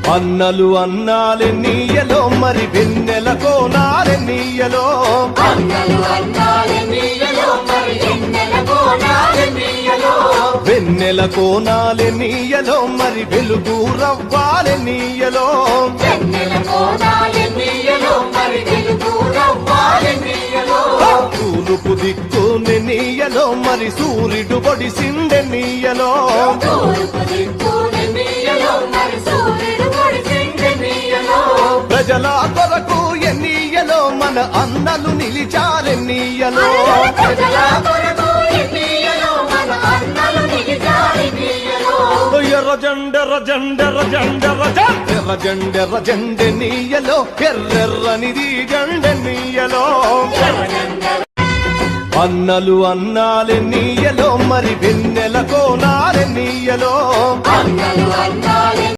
అన్నలు అన్నాలే నీయలో మరి వెన్నెల కోనాలే నీయలో వెన్నెల కోనాలే నీయలో మరి వెలుగు రవ్వాలే నీయలో తూర్పు దిక్కుని నీయలో మరి సూర్యుడు పొడిసిందె నీయలో ప్రజల కొరకు ఎన్నీయలో మన అన్నలు నిలిచారె నీయలో ఎర్ర జెండెర్ర జెండెర్ర జెండెర్ర ఎర్ర జెండెర్ర జెండె నీయలో ఎర్రెర్రనిది జెండె నీయలో అన్నలు అన్నాలే నీయలో మరి వెన్నెల కోనాలే నీయలో